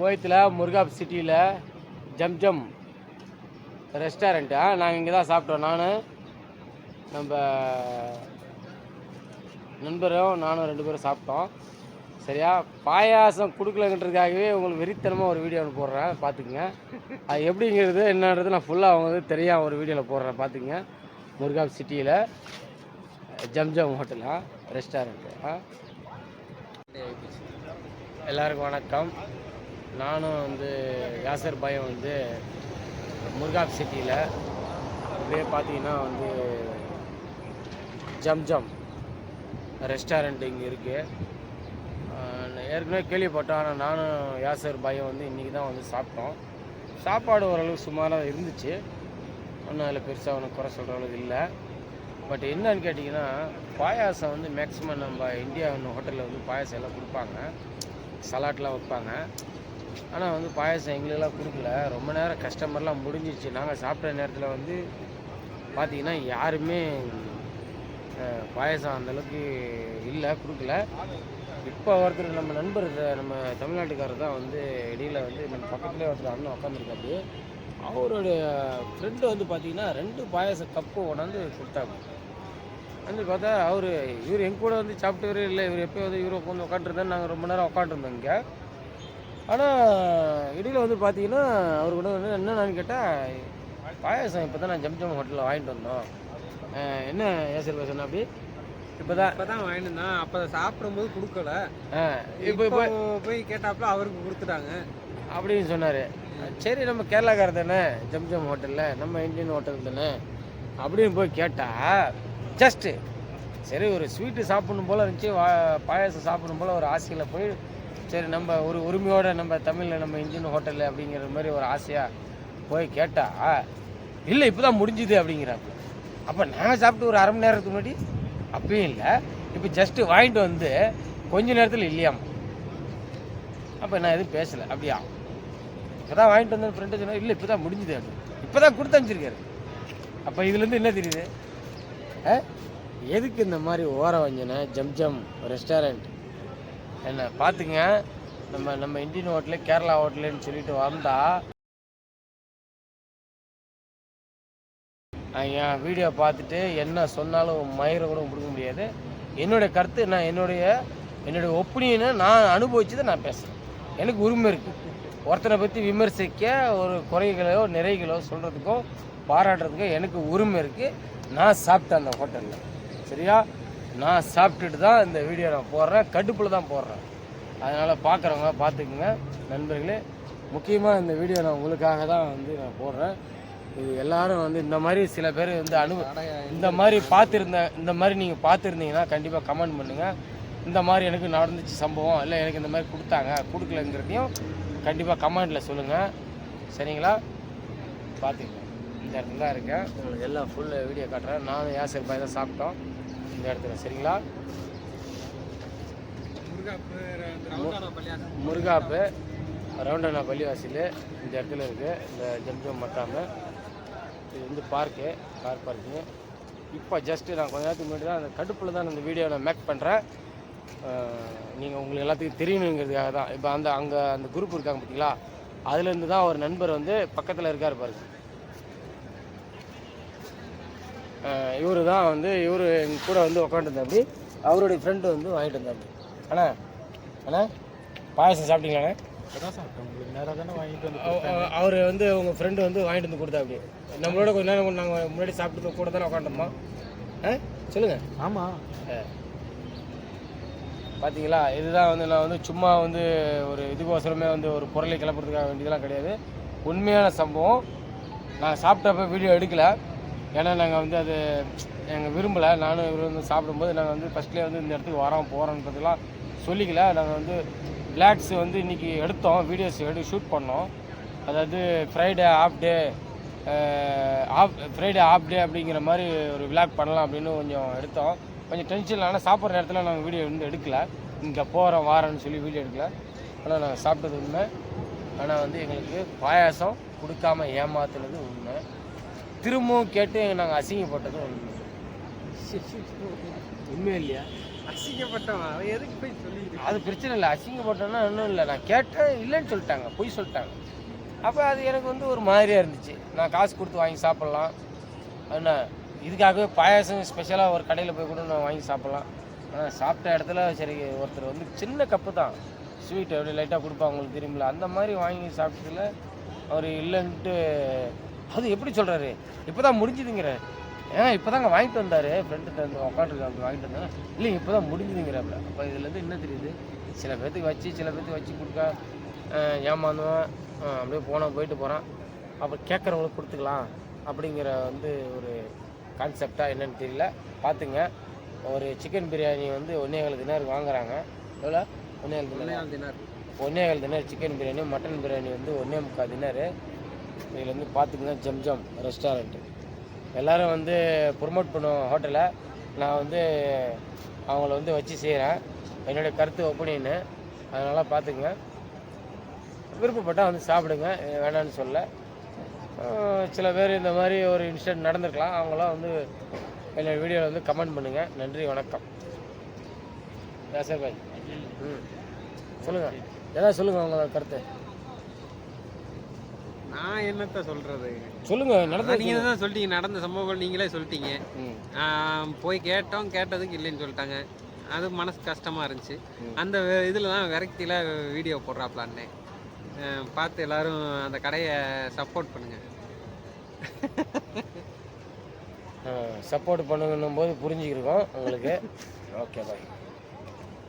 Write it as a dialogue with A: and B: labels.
A: கோயத்தில் முருகாப் சிட்டியில் ஜம்ஜம் ரெஸ்டாரண்ட்டா நாங்கள் இங்கே தான் சாப்பிட்டோம். நம்ம நண்பரும் நானும் 2 பேரும் சாப்பிட்டோம். சரியா, பாயாசம் கொடுக்கலன்றதுக்காகவே உங்களுக்கு வெறித்தனமாக ஒரு வீடியோ ஒன்று போடுறேன், பார்த்துக்குங்க. அது எப்படிங்கிறது என்னன்றது நான் ஃபுல்லாக அவங்க வந்து தெரியாமல் ஒரு வீடியோவில் போடுறேன், பார்த்துக்குங்க. முருகாப் சிட்டியில் ஜம்ஜம் ஹோட்டலா ரெஸ்டாரண்ட்டு. எல்லாருக்கும் வணக்கம். நானும் வந்து யாசர் பாயும் வந்து முருகாப் சிட்டியில் அப்படியே பார்த்தீங்கன்னா வந்து ஜம்ஜம் ரெஸ்டாரண்ட் இங்கே இருக்குது. ஏற்கனவே கேள்விப்பட்டோம், ஆனால் நானும் யாசர் பாயும் வந்து இன்றைக்கி தான் வந்து சாப்பிட்டோம். சாப்பாடு ஓரளவுக்கு சுமாராக இருந்துச்சு, ஒன்றும் அதில் பெருசாக ஒன்றும் குறை சொல்கிற அளவுக்கு இல்லை. பட் என்னன்னு கேட்டிங்கன்னா, பாயாசம் வந்து மேக்ஸிமம் நம்ம இந்தியா ஹோட்டலில் வந்து பாயாசம் எல்லாம் கொடுப்பாங்க, சலாட்லாம் வைப்பாங்க. ஆனால் வந்து பாயாசம் எங்களுக்கெல்லாம் கொடுக்கல. ரொம்ப நேரம் கஸ்டமர்லாம் முடிஞ்சிச்சு. நாங்கள் சாப்பிட்ட நேரத்தில் வந்து பார்த்திங்கன்னா யாருமே பாயாசம் அந்தளவுக்கு இல்லை, கொடுக்கல. இப்போ ஒருத்தர் நம்ம நண்பர், நம்ம தமிழ்நாட்டுக்காரர் தான் வந்து இடையில் வந்து நம்ம பக்கத்துலேயே ஒருத்தர் அண்ணன் உட்காந்துருக்காரு. அவருடைய ஃப்ரெண்டு வந்து பார்த்திங்கன்னா 2 பாயாச கப்பு கொண்டாந்து கொடுத்தாங்க. வந்து பார்த்தா இவர் எங்க கூட வந்து சாப்பிட்டவரே இல்லை. இவர் எப்போ வந்து இவர் உட்காந்து உட்காந்துருந்தாரு. நாங்கள் ரொம்ப நேரம் உட்காந்துருந்தோம் இங்கே. ஆனால் இடையில் வந்து பார்த்தீங்கன்னா அவர் கூட வந்து என்னென்னு கேட்டால், பாயாசம் இப்போ தான் நான் ஜம்ஜம் ஹோட்டலில் வாங்கிட்டு வந்தோம். என்ன ஏசர் பேசணும் அப்படி இப்போ தான்
B: வாங்கிட்டு வந்தேன். அப்போ சாப்பிடும்போது கொடுக்கல.
A: இப்போ
B: போய் கேட்டாப்புல அவருக்கு கொடுத்துட்டாங்க
A: அப்படின்னு சொன்னார். சரி, நம்ம கேரளாக்கார தானே, ஜம்ஜம் ஹோட்டலில் நம்ம இந்தியன் ஹோட்டல் தானே அப்படின்னு போய் கேட்டால், ஜஸ்ட்டு சரி ஒரு ஸ்வீட்டு சாப்பிடணும் போல் இருந்துச்சு, பாயாசம் சாப்பிடணும் போல் ஒரு ஆசையில் போய், சரி நம்ம ஒரு உரிமையோடு நம்ம தமிழில் நம்ம இந்தியன் ஹோட்டலில் அப்படிங்கிற மாதிரி ஒரு ஆசையாக போய் கேட்டால், இல்லை இப்போ தான் முடிஞ்சுது அப்படிங்கிறாங்க. அப்போ நாங்கள் சாப்பிட்டு ஒரு அரை மணி நேரத்துக்கு முன்னாடி அப்பயும் இல்லை, இப்போ ஜஸ்ட்டு வாங்கிட்டு வந்து கொஞ்ச நேரத்தில் இல்லையாமா. அப்போ நான் எதுவும் பேசலை. அப்படியா, இப்போ தான் வாங்கிட்டு வந்தேன் ஃப்ரெண்டு சொன்னால், இல்லை இப்போ தான் முடிஞ்சுது அப்படி, இப்போ தான் கொடுத்து அனுப்பிச்சிருக்காரு. அப்போ இதுலேருந்து என்ன தெரியுது, எதுக்கு இந்த மாதிரி ஓர வஞ்சனை ஜம்ஜம் ரெஸ்டாரண்ட் என்ன பார்த்துங்க. நம்ம இந்தியன் ஹோட்டலு கேரளா ஹோட்டலுன்னு சொல்லிட்டு வந்தால் என் வீடியோ பார்த்துட்டு என்ன சொன்னாலும் மயிரை கூட கொடுக்க முடியாது. என்னுடைய கருத்து, நான் என்னுடைய ஒப்பீனியனை நான் அனுபவிச்சதை நான் பேசுகிறேன். எனக்கு உரிமை இருக்குது. ஒருத்தனை பற்றி விமர்சிக்க, ஒரு குறைகளோ நிறைகளோ சொல்கிறதுக்கும் பாராட்டுறதுக்கும் எனக்கு உரிமை இருக்குது. நான் சாப்பிட்டேன் அந்த ஹோட்டலில். சரியா, நான் சாப்பிட்டுட்டு தான் இந்த வீடியோ நான் போடுறேன், கடுப்பில் தான் போடுறேன். அதனால் பார்க்குறவங்க பார்த்துக்குங்க நண்பர்களே. முக்கியமாக இந்த வீடியோ நான் உங்களுக்காக தான் வந்து நான் போடுறேன். இது எல்லோரும் வந்து இந்த மாதிரி சில பேர் வந்து இந்த மாதிரி நீங்கள் பார்த்துருந்தீங்கன்னா கண்டிப்பாக கமெண்ட் பண்ணுங்கள். இந்த மாதிரி எனக்கு நடந்துச்சு சம்பவம், இல்லை எனக்கு இந்த மாதிரி கொடுத்தாங்க கொடுக்கலங்கிறதையும் கண்டிப்பாக கமெண்டில் சொல்லுங்கள். சரிங்களா, பார்த்துக்கங்க. இந்த இடத்துல தான் இருக்கேன், உங்களுக்கு எல்லாம் ஃபுல் வீடியோ காட்டுறேன். நானும் யாசர் பாய் தான் சாப்பிட்டோம் இந்த இடத்துல. சரிங்களா, முருகாப்பு ரவுண்டானா பள்ளிவாசல் இந்த இடத்துல இருக்குது. இந்த ஜம்ஜம் மக்காமு இது வந்து கார் பார்க்கிங்கு. இப்போ ஜஸ்ட்டு நான் கொஞ்ச நேரத்துக்கு முன்னாடி தான் அந்த கடுப்பில் தான் இந்த வீடியோ நான் மேக் பண்ணுறேன். நீங்கள் உங்களுக்கு எல்லாத்துக்கும் தெரியணுங்கிறதுக்காக தான். இப்போ அந்த குரூப் இருக்காங்க பார்த்தீங்களா, அதுலேருந்து தான் ஒரு நண்பர் வந்து பக்கத்தில் இருக்கார் பாருங்க. இவர் தான் வந்து இவர் எங்கள் கூட வந்து உட்காந்துருந்தாப்படி, அவருடைய ஃப்ரெண்டு வந்து வாங்கிட்டு வந்தாப்படி. அண்ணா பாயசம் சாப்பிட்டீங்களாண்ணே?
B: அதான் சாப்பிட்டேன். உங்களுக்கு நேராக தானே வாங்கிட்டு வந்து
A: அவர் வந்து உங்கள் ஃப்ரெண்டு வந்து வாங்கிட்டு வந்து கொடுத்தா அப்படி. நம்மளோட கொஞ்சம் நேரம் நாங்கள் முன்னாடி சாப்பிட்டு கூட தானே உட்காந்துருந்தோம். சொல்லுங்கள்.
B: ஆமாம்,
A: பார்த்தீங்களா, இதுதான் வந்து நான் வந்து சும்மா வந்து ஒரு இதுக்கோசரமே வந்து ஒரு பொருளை கிளப்புறதுக்காக வேண்டியதெல்லாம் கிடையாது. உண்மையான சம்பவம். நான் சாப்பிட்டப்ப வீடியோ எடுக்கலை, ஏன்னா நாங்கள் வந்து அது எங்கள் விரும்பலை. நானும் இவர் வந்து சாப்பிடும்போது நாங்கள் வந்து ஃபஸ்ட்லேயே வந்து இந்த இடத்துக்கு வரோம் போகிறோன்றதுலாம் சொல்லிக்கல. நாங்கள் வந்து விளாக்ஸ் வந்து இன்றைக்கி எடுத்தோம், வீடியோஸ் ஷூட் பண்ணோம். அதாவது ஃப்ரைடே ஆஃப் டே அப்படிங்கிற மாதிரி ஒரு விளாக் பண்ணலாம் அப்படின்னு கொஞ்சம் எடுத்தோம். கொஞ்சம் டென்ஷன். ஆனால் சாப்பிட்ற நேரத்தில் நாங்கள் வீடியோ வந்து எடுக்கலை. இங்கே போகிறோம் வாரேன்னு சொல்லி வீடியோ எடுக்கல. ஆனால் நாங்கள் சாப்பிட்டது உண்மை. ஆனால் வந்து எங்களுக்கு பாயாசம் கொடுக்காம ஏமாத்துனது உண்மை. திரும்பவும் கேட்டு நாங்கள் அசிங்கப்பட்டதும் உண்மை. உண்மை இல்லையா?
B: அசிங்கப்பட்டவன் அவன் எதுக்கு போய் சொல்லிட்டு
A: அது பிரச்சனை இல்லை, அசிங்கப்பட்டோன்னா ஒன்றும் இல்லை. நான் கேட்டேன் இல்லைன்னு சொல்லிட்டாங்க, பொய் சொல்லிட்டாங்க. அப்போ அது எனக்கு வந்து ஒரு மாதிரியாக இருந்துச்சு. நான் காசு கொடுத்து வாங்கி சாப்பிட்லாம், என்ன இதுக்காகவே பாயாசம் ஸ்பெஷலாக ஒரு கடையில் போய் கூட நான் வாங்கி சாப்பிட்லாம். ஆனால் சாப்பிட்ட இடத்துல சரி ஒருத்தர் வந்து சின்ன கப்பு தான் ஸ்வீட் அப்படி லைட்டாக கொடுப்பாங்க, உங்களுக்கு தெரியுமில்ல, அந்த மாதிரி வாங்கி சாப்பிட்டதில் அவர் இல்லைன்ட்டு. அது எப்படி சொல்கிறாரு, இப்போ தான் முடிஞ்சுதுங்கிறார். ஏன்னா இப்போ தாங்க வாங்கிட்டு வந்தார், ஃப்ரெண்டு அந்த உட்காந்துருக்கு அப்படி வாங்கிட்டு வந்தேன். இல்லைங்க இப்போ தான் முடிஞ்சுதுங்கிறாப்புல. அப்போ இதுலேருந்து என்ன தெரியுது, சில பேர்த்துக்கு வச்சு சில பேர்த்துக்கு வச்சு கொடுக்க ஏமாந்துவேன், அப்படியே போயிட்டு போகிறான். அப்போ கேட்குறவங்களுக்கு கொடுத்துக்கலாம் அப்படிங்கிற வந்து ஒரு கான்செப்டாக என்னன்னு தெரியல. பார்த்துங்க, ஒரு சிக்கன் பிரியாணி வந்து 1.25 தினாருக்கு வாங்குறாங்க. எவ்வளோ? 1.25 dinar. 1.25 dinar chicken biryani. Mutton biryani வந்து 1.25 தினார். இதில் வந்து பார்த்துக்குங்க, ஜம்ஜம் ரெஸ்டாரண்ட்டு. எல்லோரும் வந்து ப்ரொமோட் பண்ணுவோம் ஹோட்டலை. நான் வந்து அவங்கள வந்து வச்சு செய்கிறேன், என்னுடைய கருத்து ஒப்பீனியனு. அதனால் பார்த்துக்குங்க, விருப்பப்பட்டால் வந்து சாப்பிடுங்க, வேணான்னு சொல்ல. சில பேர் இந்த மாதிரி ஒரு இன்சிடென்ட் நடந்திருக்கலாம், அவங்களாம் வந்து என்னோடய வீடியோவில் வந்து கமெண்ட் பண்ணுங்கள். நன்றி, வணக்கம். யாசர் பாய், சொல்லுங்கள், ஏதாவது சொல்லுங்கள் உங்களோட கருத்து.
B: நான் என்னத்த சொல்றது,
A: சொல்லுங்கள்.
B: நீங்கள் தான் சொல்லிட்டீங்க, நடந்த சம்பவங்கள் நீங்களே சொல்லிட்டீங்க. போய் கேட்டதுக்கு இல்லைன்னு சொல்லிட்டாங்க. அது மனசு கஷ்டமாக இருந்துச்சு. அந்த இதில் தான் விரக்தியில் வீடியோ போடுறாப்லான்னே. பார்த்து எல்லோரும் அந்த கடையை சப்போர்ட் பண்ணுங்கள்.
A: சப்போர்ட் பண்ணுங்கன்னும் போது புரிஞ்சுக்கிருக்கோம் உங்களுக்கு. Okay bye.